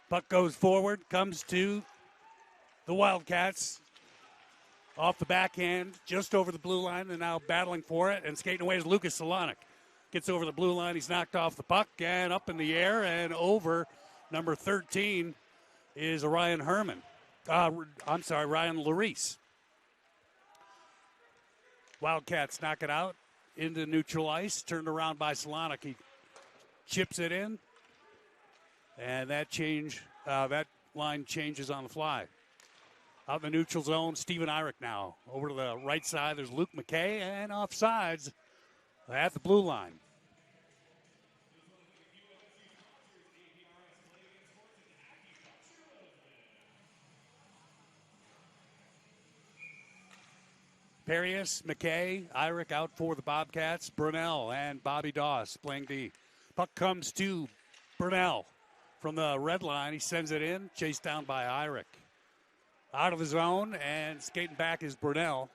Puck goes forward, comes to the Wildcats. Off the backhand, just over the blue line, and now battling for it, and skating away is Lucas Solonic. Gets over the blue line, he's knocked off the puck, and up in the air, and over. Number 13 is Ryan Ryan Larice. Wildcats knock it out into neutral ice, turned around by Solonic. He chips it in, and that line changes on the fly. Out in the neutral zone, Steven Eyrich now. Over to the right side, there's Luke McKay, and offsides at the blue line. Perius, McKay, Eyrich out for the Bobcats. Brunel and Bobby Doss playing D. Puck comes to Brunel from the red line. He sends it in, chased down by Eyrich. Out of the zone, and skating back is Brunel.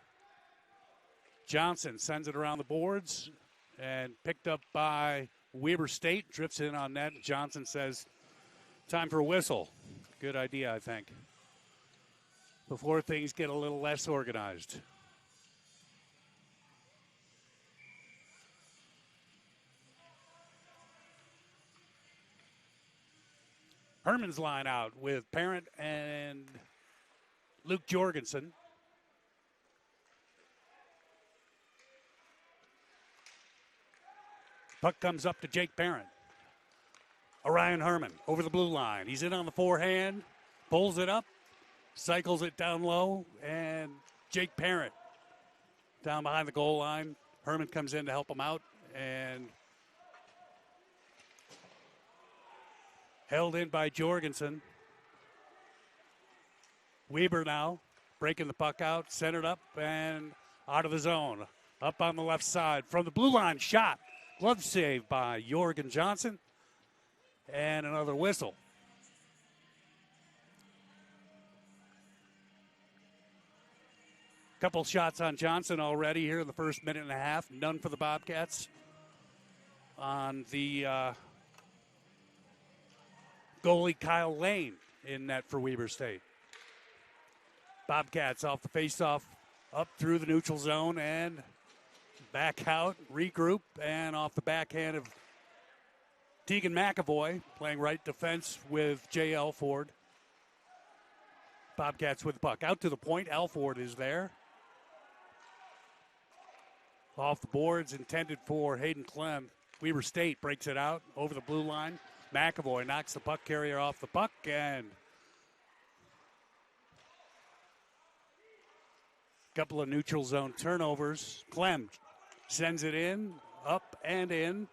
Johnson sends it around the boards, and picked up by Weber State. Drifts in on net. Johnson says, time for a whistle. Good idea, I think, before things get a little less organized. Herman's line out with Parent and Luke Jorgensen. Puck comes up to Jake Parent. Orion Herman over the blue line. He's in on the forehand, pulls it up, cycles it down low, and Jake Parent down behind the goal line. Herman comes in to help him out, and held in by Jorgensen. Weber now breaking the puck out, centered up and out of the zone. Up on the left side from the blue line, shot. Glove save by Jorgen Johnson. And another whistle. Couple shots on Johnson already here in the first minute and a half. None for the Bobcats. On the goalie Kyle Lane in net for Weber State. Bobcats off the faceoff, up through the neutral zone and back out, regroup, and off the backhand of Tegan McAvoy, playing right defense with Jay Elford. Bobcats with the puck. Out to the point, Elford is there. Off the boards, intended for Hayden Clem. Weber State breaks it out over the blue line. McAvoy knocks the puck carrier off the puck, and couple of neutral zone turnovers. Clem sends it in, up and in.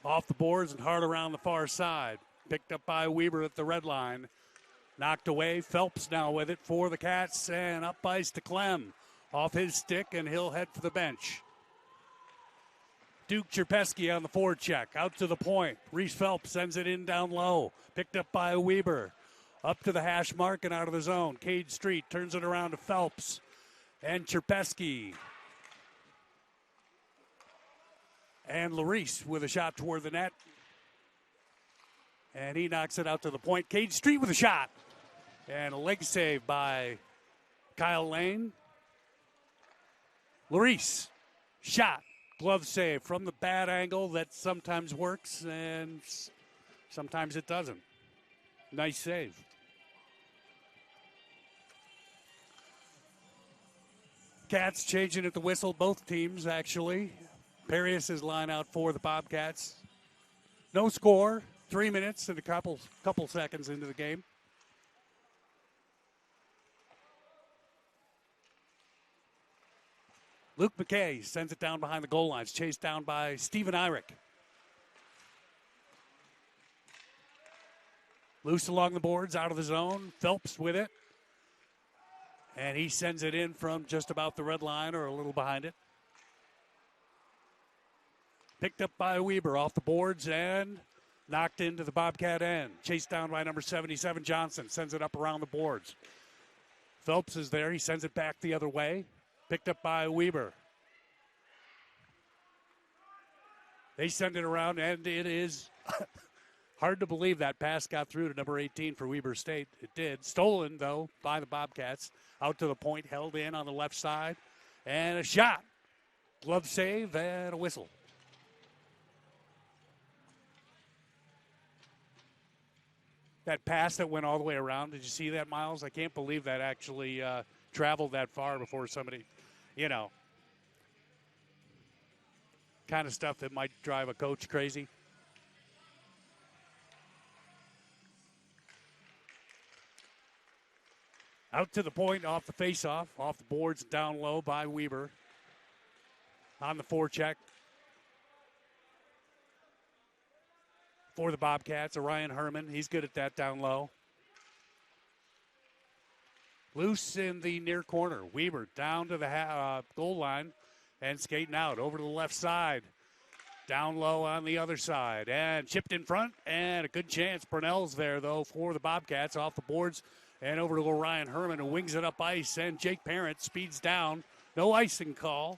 Off the boards and hard around the far side. Picked up by Weber at the red line. Knocked away. Phelps now with it for the Cats, and up ice to Clem. Off his stick, and he'll head for the bench. Duke Cherpesky on the forecheck. Out to the point. Reese Phelps sends it in down low. Picked up by Weber. Up to the hash mark and out of the zone. Cade Street turns it around to Phelps. And Cherpesky. And Larice with a shot toward the net. And he knocks it out to the point. Cade Street with a shot. And a leg save by Kyle Lane. Larice. Shot. Glove save from the bad angle that sometimes works and sometimes it doesn't. Nice save. Cats changing at the whistle, both teams actually. Perius is line out for the Bobcats. No score, 3 minutes and a couple seconds into the game. Luke McKay sends it down behind the goal lines, chased down by Steven Eyrich. Loose along the boards, out of the zone. Phelps with it. And he sends it in from just about the red line or a little behind it. Picked up by Weber off the boards and knocked into the Bobcat end. Chased down by number 77, Johnson. Sends it up around the boards. Phelps is there. He sends it back the other way. Picked up by Weber. They send it around, and it is Hard to believe that pass got through to number 18 for Weber State. It did. Stolen, though, by the Bobcats. Out to the point, held in on the left side. And a shot. Glove save and a whistle. That pass that went all the way around, did you see that, Miles? I can't believe that actually traveled that far before somebody, kind of stuff that might drive a coach crazy. Out to the point, off the face-off, off the boards, down low by Weber. On the forecheck. For the Bobcats, Orion Herman. He's good at that down low. Loose in the near corner. Weber down to the goal line and skating out over to the left side. Down low on the other side. And chipped in front and a good chance. Burnell's there, though, for the Bobcats off the boards and over to Orion Herman, who wings it up ice. And Jake Parent speeds down. No icing call.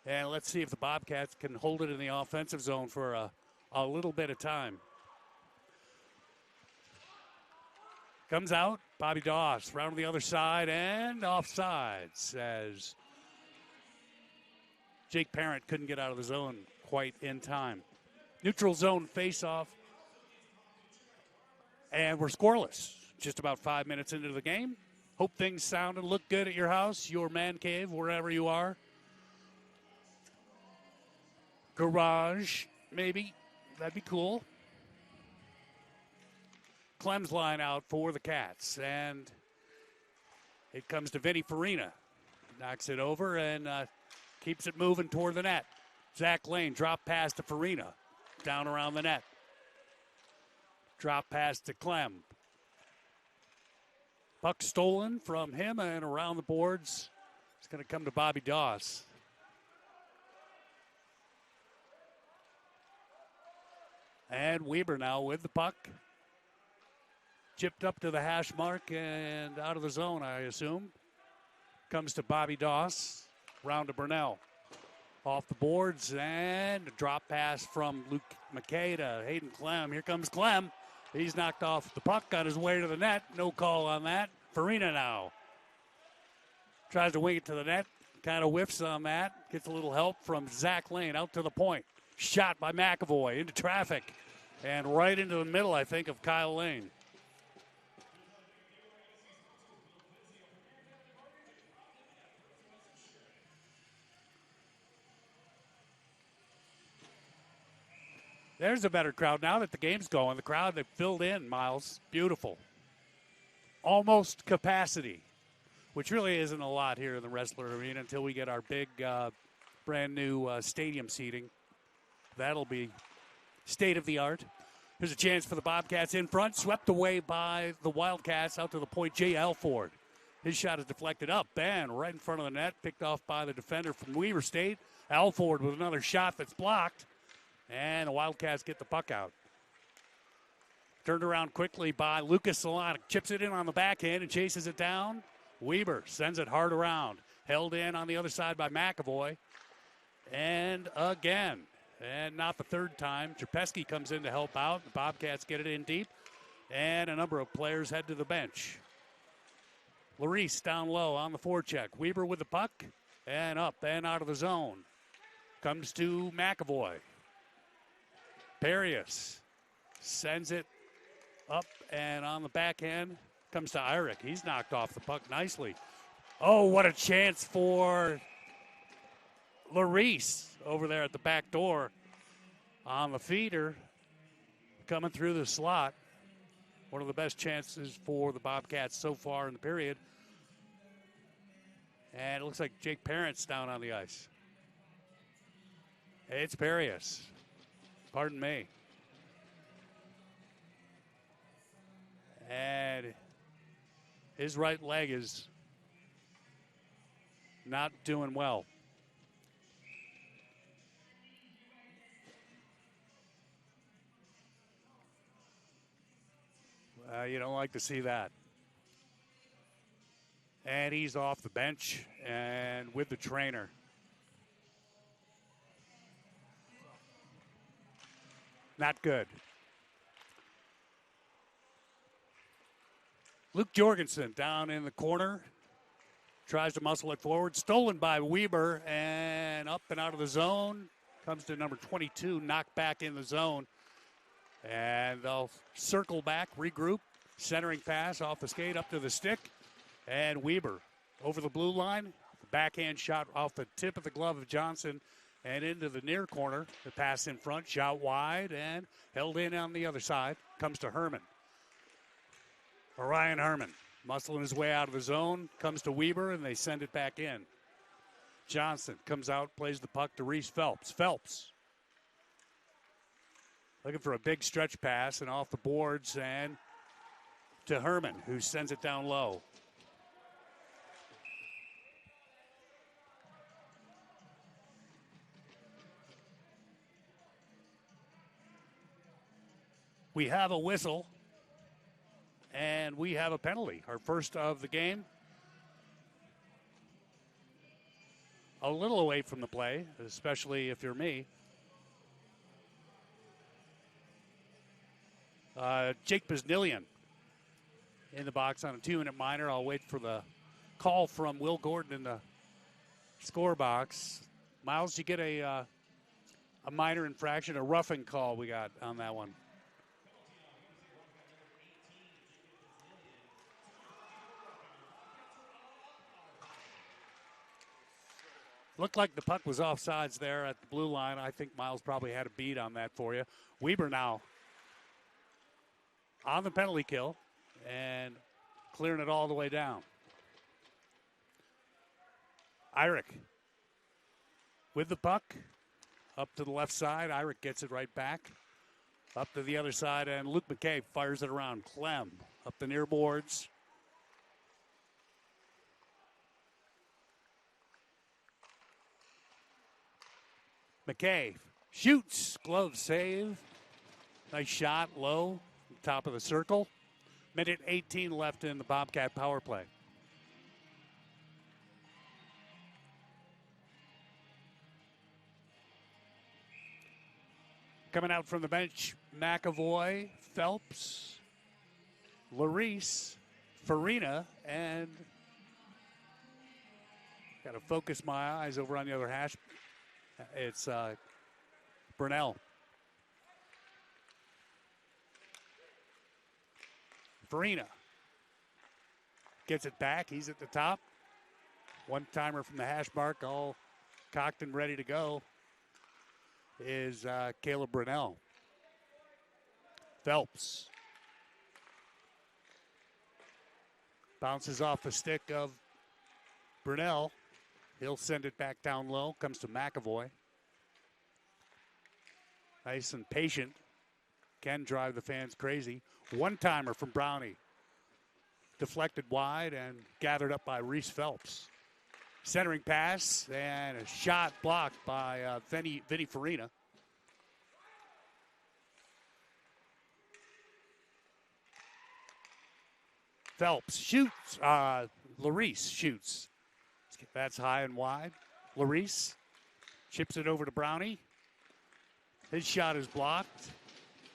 And let's see if the Bobcats can hold it in the offensive zone for a little bit of time. Comes out, Bobby Doss, round the other side, and offsides as Jake Parent couldn't get out of the zone quite in time. Neutral zone face-off, and we're scoreless. Just about 5 minutes into the game. Hope things sound and look good at your house, your man cave, wherever you are. Garage, maybe. That'd be cool. Clem's line out for the Cats, and it comes to Vinny Farina. Knocks it over and keeps it moving toward the net. Zach Lane, drop pass to Farina. Down around the net. Drop pass to Clem. Puck stolen from him and around the boards. It's going to come to Bobby Doss. And Weber now with the puck. Chipped up to the hash mark and out of the zone, I assume. Comes to Bobby Doss. Round to Burnell. Off the boards and a drop pass from Luke McKay to Hayden Clem. Here comes Clem. He's knocked off the puck on his way to the net. No call on that. Farina now. Tries to wing it to the net. Kind of whiffs on that. Gets a little help from Zach Lane out to the point. Shot by McAvoy into traffic and right into the middle, I think, of Kyle Lane. There's a better crowd now that the game's going. The crowd that filled in, Miles. Beautiful. Almost capacity, which really isn't a lot here in the Wrestler Arena until we get our big brand new stadium seating. That'll be state of the art. Here's a chance for the Bobcats in front. Swept away by the Wildcats out to the point. Jay Alford. His shot is deflected up and right in front of the net. Picked off by the defender from Weber State. Alford with another shot that's blocked. And the Wildcats get the puck out. Turned around quickly by Lucas Solana. Chips it in on the backhand and chases it down. Weber sends it hard around. Held in on the other side by McAvoy. And again. And not the third time. Trapesky comes in to help out. The Bobcats get it in deep. And a number of players head to the bench. Larice down low on the forecheck. Weber with the puck. And up and out of the zone. Comes to McAvoy. Perius sends it up and on the backhand. Comes to Irick. He's knocked off the puck nicely. Oh, what a chance for Larice over there at the back door on the feeder. Coming through the slot. One of the best chances for the Bobcats so far in the period. And it looks like Jake Parent's down on the ice. It's Perius. Pardon me. And his right leg is not doing well. You don't like to see that. And he's off the bench and with the trainer. Not good. Luke Jorgensen down in the corner. Tries to muscle it forward. Stolen by Weber and up and out of the zone. Comes to number 22, knocked back in the zone. And they'll circle back, regroup. Centering pass off the skate up to the stick. And Weber over the blue line. Backhand shot off the tip of the glove of Johnson and into the near corner. The pass in front, shot wide, and held in on the other side. Comes to Herman. Orion Herman muscling his way out of the zone. Comes to Weber, and they send it back in. Johnson comes out, plays the puck to Reese Phelps. Phelps looking for a big stretch pass and off the boards and to Herman, who sends it down low. We have a whistle, and we have a penalty. Our first of the game. A little away from the play, especially if you're me. Jake Biznilian in the box on a 2-minute minor. I'll wait for the call from Will Gordon in the score box. Miles, you get a minor infraction, a roughing call we got on that one. Looked like the puck was offsides there at the blue line. I think Miles probably had a beat on that for you. Weber now on the penalty kill and clearing it all the way down. Irick with the puck up to the left side. Irick gets it right back. Up to the other side, and Luke McKay fires it around. Clem up the near boards. McKay shoots, glove save. Nice shot, low, top of the circle. Minute 18 left in the Bobcat power play. Coming out from the bench, McAvoy, Phelps, Larice, Farina, and got to focus my eyes over on the other hash. It's Brunell. Farina gets it back. He's at the top. One-timer from the hash mark, all cocked and ready to go, is Caleb Brunell. Phelps bounces off the stick of Brunell. He'll send it back down low. Comes to McAvoy. Nice and patient. Can drive the fans crazy. One-timer from Brownie. Deflected wide and gathered up by Reese Phelps. Centering pass and a shot blocked by Vinny Farina. Phelps shoots. Larice shoots. That's high and wide. Larice chips it over to Brownie. His shot is blocked.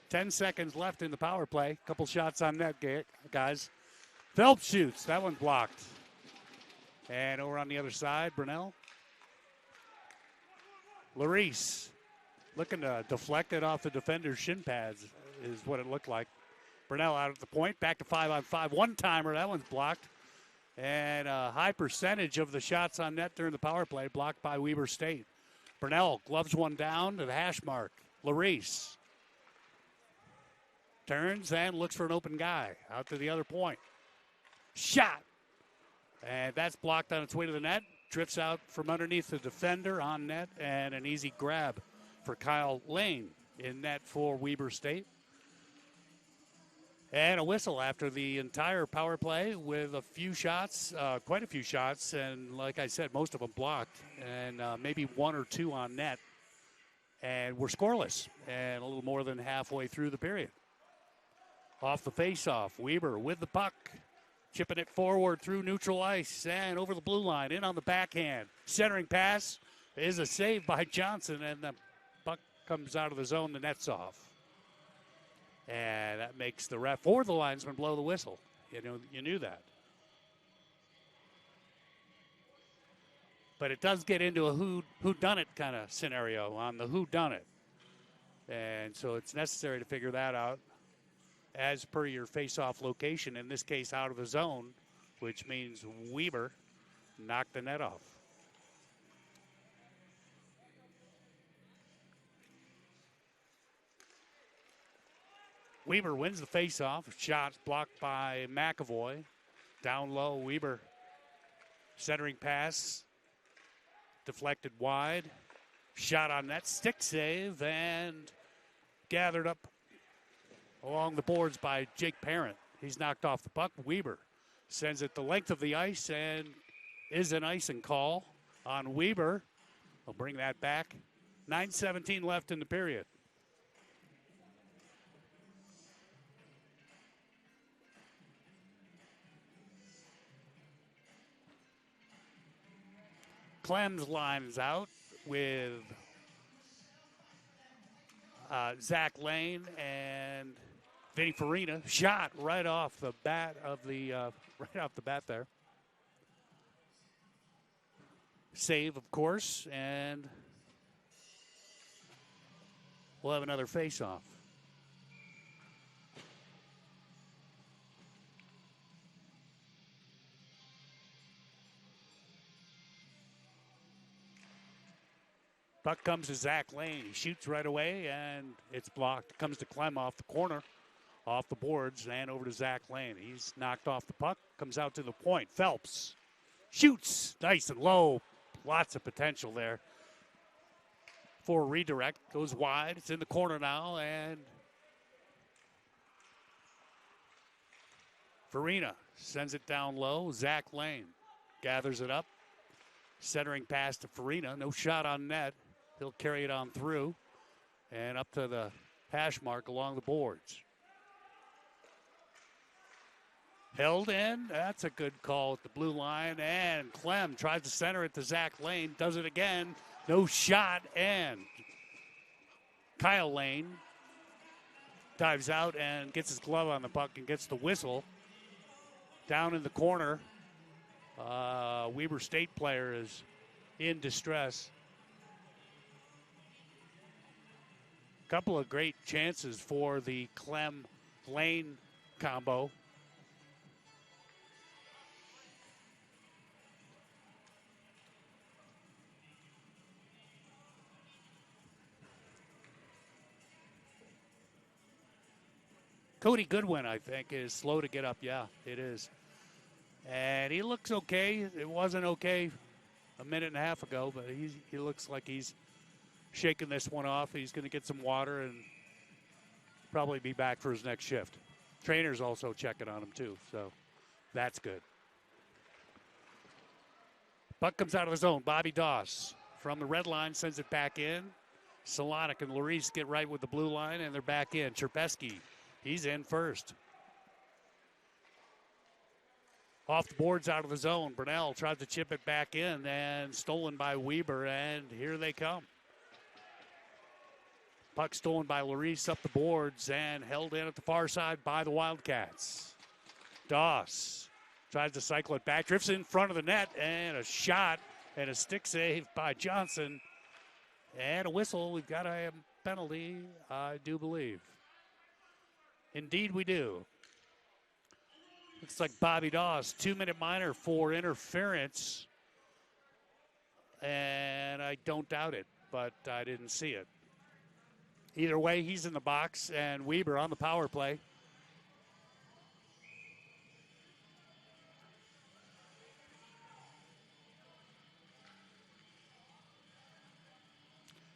10 seconds left in the power play. Couple shots on net, guys. Phelps shoots. That one's blocked. And over on the other side, Brunell. Larice looking to deflect it off the defender's shin pads is what it looked like. Brunell out at the point. Back to 5-on-5. One-timer. That one's blocked. And a high percentage of the shots on net during the power play blocked by Weber State. Brunell gloves one down to the hash mark. Larice turns and looks for an open guy out to the other point. Shot. And that's blocked on its way to the net. Drifts out from underneath the defender on net, and an easy grab for Kyle Lane in net for Weber State. And a whistle after the entire power play with a few shots, quite a few shots, and like I said, most of them blocked, and maybe one or two on net. And we're scoreless, and a little more than halfway through the period. Off the faceoff, Weber with the puck, chipping it forward through neutral ice and over the blue line, in on the backhand. Centering pass is a save by Johnson, and the puck comes out of the zone, the net's off. And that makes the ref or the linesman blow the whistle. You knew that. But it does get into a who-done-it kind of scenario on the who-done-it. And so it's necessary to figure that out as per your face-off location, in this case out of the zone, which means Weber knocked the net off. Weber wins the face-off. Shots blocked by McAvoy. Down low, Weber centering pass. Deflected wide. Shot on net, stick save, and gathered up along the boards by Jake Parent. He's knocked off the puck. Weber sends it the length of the ice and is an icing call on Weber. We'll bring that back. 9:17 left in the period. Clem's lines out with Zach Lane and Vinny Farina. Shot right off the bat there. Save, of course, and we'll have another face-off. Puck comes to Zach Lane. He shoots right away, and it's blocked. Comes to Clem off the corner, off the boards, and over to Zach Lane. He's knocked off the puck, comes out to the point. Phelps shoots nice and low. Lots of potential there for a redirect. Goes wide. It's in the corner now, and Farina sends it down low. Zach Lane gathers it up. Centering pass to Farina. No shot on net. He'll carry it on through and up to the hash mark along the boards. Held in. That's a good call at the blue line. And Clem tries to center it to Zach Lane. Does it again. No shot. And Kyle Lane dives out and gets his glove on the puck and gets the whistle. Down in the corner, Weber State player is in distress. Couple of great chances for the Clem-Lane combo. Cody Goodwin, I think, is slow to get up. Yeah, it is. And he looks okay. It wasn't okay a minute and a half ago, but he looks like he's shaking this one off. He's going to get some water and probably be back for his next shift. Trainer's also checking on him, too, so that's good. Puck comes out of the zone. Bobby Doss from the red line sends it back in. Solonic and Larice get right with the blue line, and they're back in. Cherpesky, he's in first. Off the boards out of the zone. Brunell tries to chip it back in, and stolen by Weber, and here they come. Puck stolen by Larice up the boards and held in at the far side by the Wildcats. Doss tries to cycle it back, drifts in front of the net, and a shot and a stick save by Johnson. And a whistle. We've got a penalty, I do believe. Indeed we do. Looks like Bobby Doss, 2-minute minor for interference. And I don't doubt it, but I didn't see it. Either way, he's in the box, and Weber on the power play.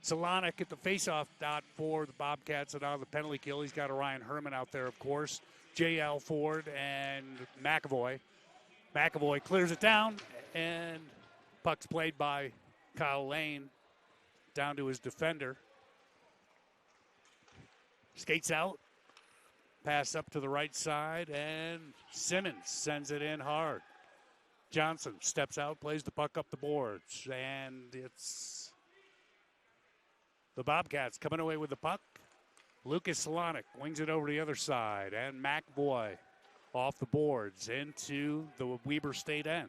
Solonic at the faceoff dot for the Bobcats, and on the penalty kill, he's got Orion Herman out there, of course. J.L. Ford and McAvoy. McAvoy clears it down, and puck's played by Kyle Lane down to his defender. Skates out, pass up to the right side, and Simmons sends it in hard. Johnson steps out, plays the puck up the boards, and it's the Bobcats coming away with the puck Lucas Solonic wings it over to the other side, and McAvoy off the boards into the Weber State end.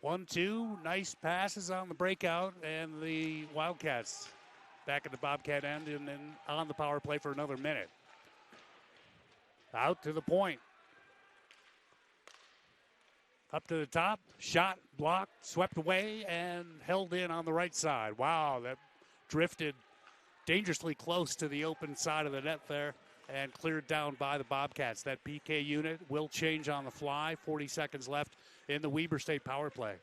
One, two, nice passes on the breakout, and the Wildcats back at the Bobcat end and then on the power play for another minute. Out to the point. Up to the top, shot, blocked, swept away, and held in on the right side. Wow, that drifted dangerously close to the open side of the net there and cleared down by the Bobcats. That PK unit will change on the fly. 40 seconds left in the Weber State power play.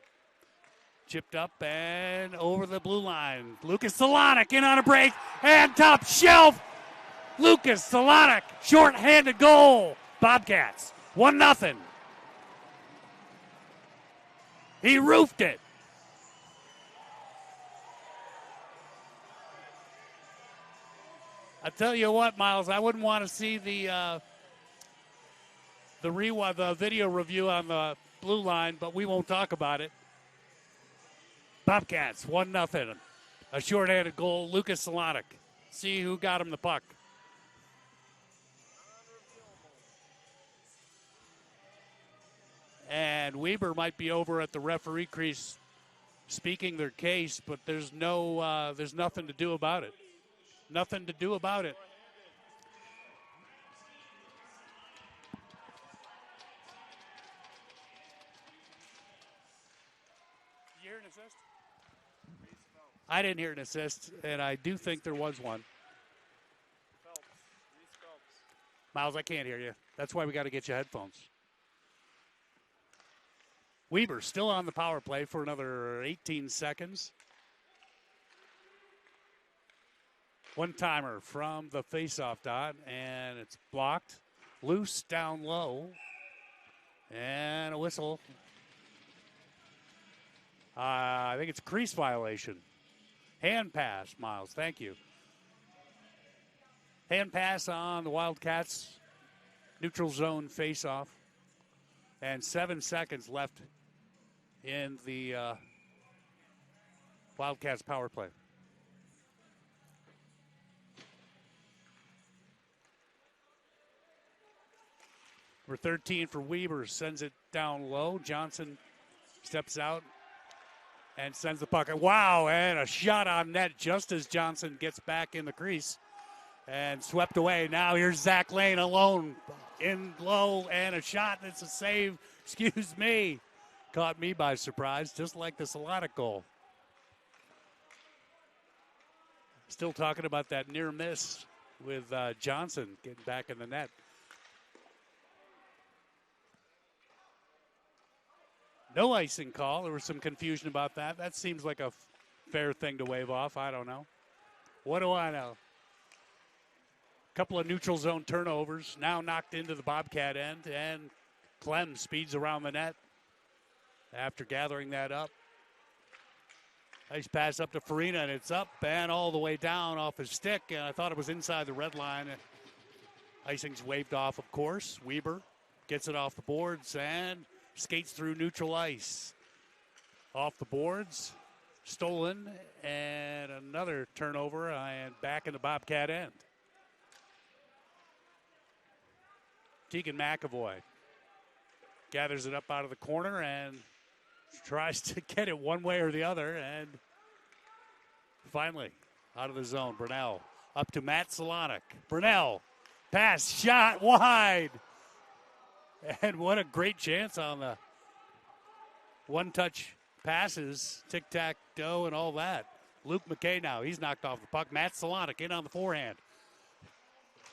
Chipped up and over the blue line. Lucas Solonic in on a break and top shelf. Lucas Solonic, short-handed goal. Bobcats, 1-0. He roofed it. I tell you what, Miles, I wouldn't want to see the video review on the blue line, but we won't talk about it. Bobcats, 1-0. A short-handed goal, Lucas Solonic. See who got him the puck. And Weber might be over at the referee crease speaking their case, but there's nothing to do about it. Nothing to do about it. Did you hear an assist? I didn't hear an assist, and I do think there was one. Miles, I can't hear you. That's why we got to get you headphones. Weber still on the power play for another 18 seconds. One-timer from the faceoff dot, and it's blocked. Loose down low, and a whistle. I think it's a crease violation. Hand pass, Miles. Thank you. Hand pass on the Wildcats. Neutral zone faceoff. And 7 seconds left in the Wildcats power play. Number 13 for Weber sends it down low. Johnson steps out and sends the puck. Wow, and a shot on net just as Johnson gets back in the crease and swept away. Now here's Zach Lane alone in low and a shot. It's a save. Excuse me. Caught me by surprise, just like the Solonic goal. Still talking about that near miss with Johnson getting back in the net. No icing call. There was some confusion about that. That seems like a fair thing to wave off. I don't know. What do I know? Couple of neutral zone turnovers. Now knocked into the Bobcat end, and Clem speeds around the net after gathering that up. Nice pass up to Farina, and it's up and all the way down off his stick, and I thought it was inside the red line. Icing's waved off, of course. Weber gets it off the boards and skates through neutral ice. Off the boards, stolen, and another turnover, and back in the Bobcat end. Keegan McAvoy gathers it up out of the corner and tries to get it one way or the other, and finally out of the zone. Brunell up to Matt Solonic. Brunell, pass, shot, wide. And what a great chance on the one-touch passes, tic-tac-toe and all that. Luke McKay now, he's knocked off the puck. Matt Solonic in on the forehand.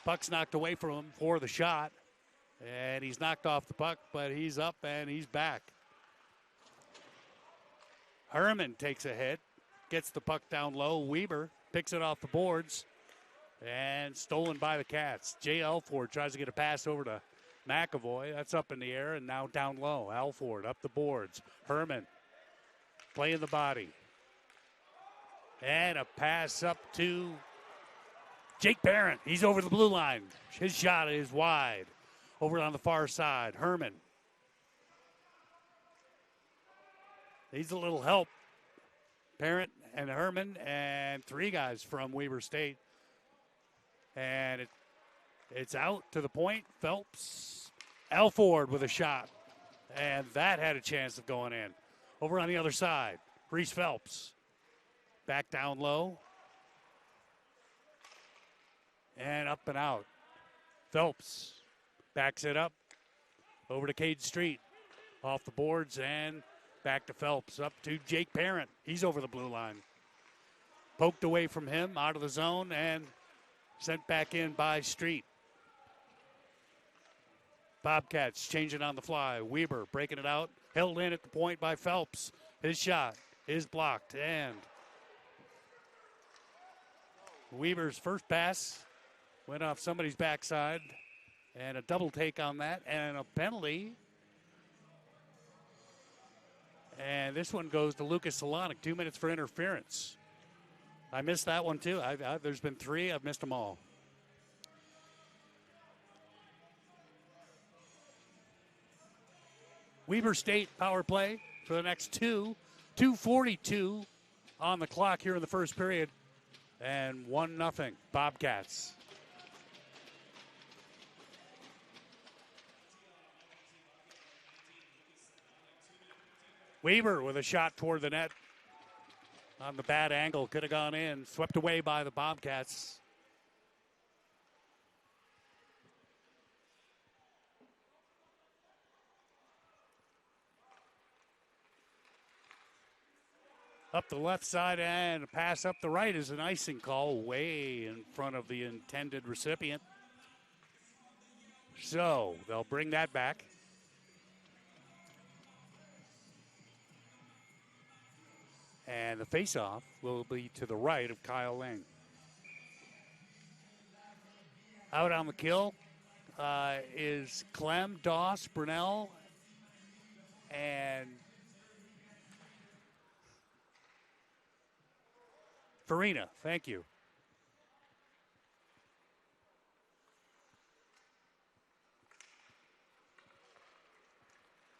Puck's knocked away from him for the shot. And he's knocked off the puck, but he's up and he's back. Herman takes a hit, gets the puck down low. Weber picks it off the boards and stolen by the Cats. Jay Elford tries to get a pass over to McAvoy. That's up in the air and now down low. Elford up the boards. Herman playing the body. And a pass up to Jake Barrett, he's over the blue line. His shot is wide. Over on the far side, Herman. Needs a little help. Parent and Herman and three guys from Weber State. And it's out to the point. Phelps. Elford with a shot. And that had a chance of going in. Over on the other side, Reese Phelps. Back down low. And up and out. Phelps backs it up. Over to Cade Street. Off the boards and back to Phelps. Up to Jake Parent. He's over the blue line. Poked away from him, out of the zone, and sent back in by Street. Bobcats changing on the fly. Weber breaking it out. Held in at the point by Phelps. His shot is blocked. And Weber's first pass went off somebody's backside. And a double take on that. And a penalty. And this one goes to Lucas Solonic. 2 minutes for interference. I missed that one too. There's been three. I've missed them all. Weber State power play for the next two. 2:42 on the clock here in the first period. And 1-0 Bobcats. Weber with a shot toward the net. On the bad angle, could have gone in. Swept away by the Bobcats. Up the left side and a pass up the right is an icing call way in front of the intended recipient. So they'll bring that back. And the faceoff will be to the right of Kyle Lang. Out on the kill is Clem, Doss, Brunell, and Farina. Thank you.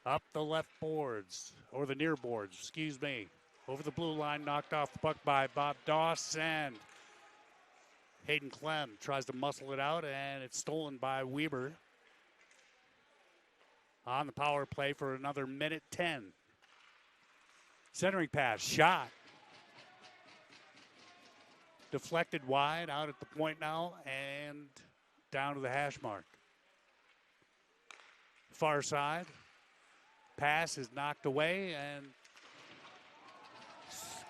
Up the left boards, or the near boards, excuse me. Over the blue line, knocked off the puck by Bob Doss, and Hayden Clem tries to muscle it out, and it's stolen by Weber. On the power play for another minute 10. Centering pass, shot. Deflected wide, out at the point now, and down to the hash mark. Far side. Pass is knocked away, and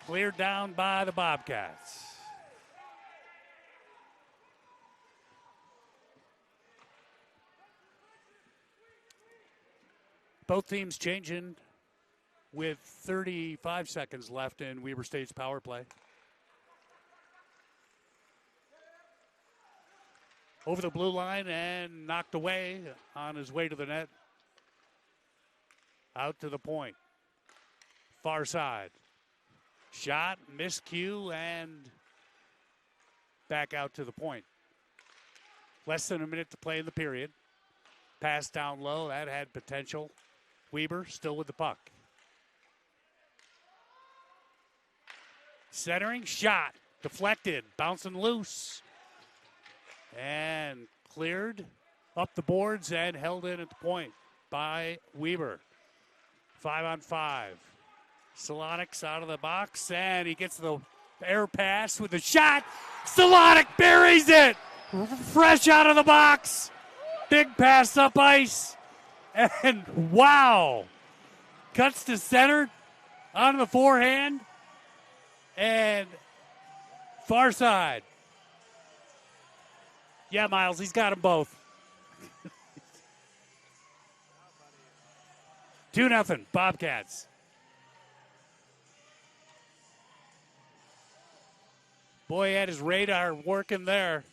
cleared down by the Bobcats. Both teams changing with 35 seconds left in Weber State's power play. Over the blue line and knocked away on his way to the net. Out to the point. Far side. Shot, miscue, and back out to the point. Less than a minute to play in the period. Pass down low, that had potential. Weber still with the puck. Centering, shot, deflected, bouncing loose. And cleared up the boards and held in at the point by Weber. 5-on-5. Solonic's out of the box, and he gets the air pass with the shot. Solonic buries it! Fresh out of the box. Big pass up ice. And wow! Cuts to center on the forehand. And far side. Yeah, Miles, he's got them both. 2-0, Bobcats. Boy, he had his radar working there.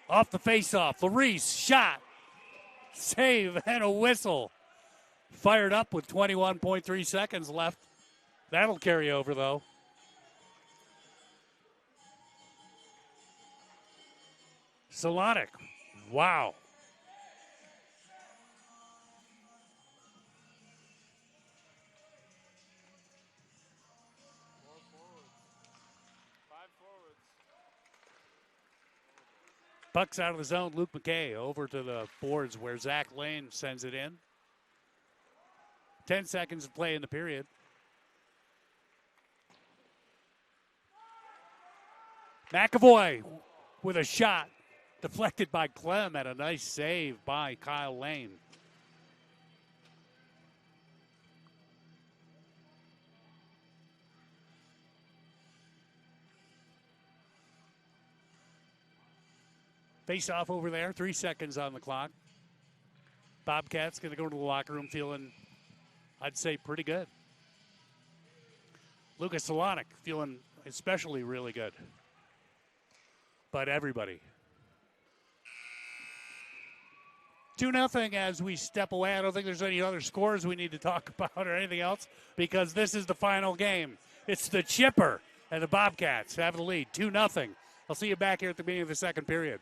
Off the faceoff, Larice shot. save and a whistle. Fired up with 21.3 seconds left. That'll carry over, though. Solonic. Wow. Puck's out of the zone. Luke McKay over to the boards where Zach Lane sends it in. 10 seconds to play in the period. McAvoy with a shot. Deflected by Clem and a nice save by Kyle Lane. Face off over there. 3 seconds on the clock. Bobcats going to go to the locker room feeling, I'd say, pretty good. Lucas Solonic feeling especially really good. But everybody. 2-0 as we step away. I don't think there's any other scores we need to talk about or anything else because this is the final game. It's the Chipper and the Bobcats have the lead, 2-0. I'll see you back here at the beginning of the second period.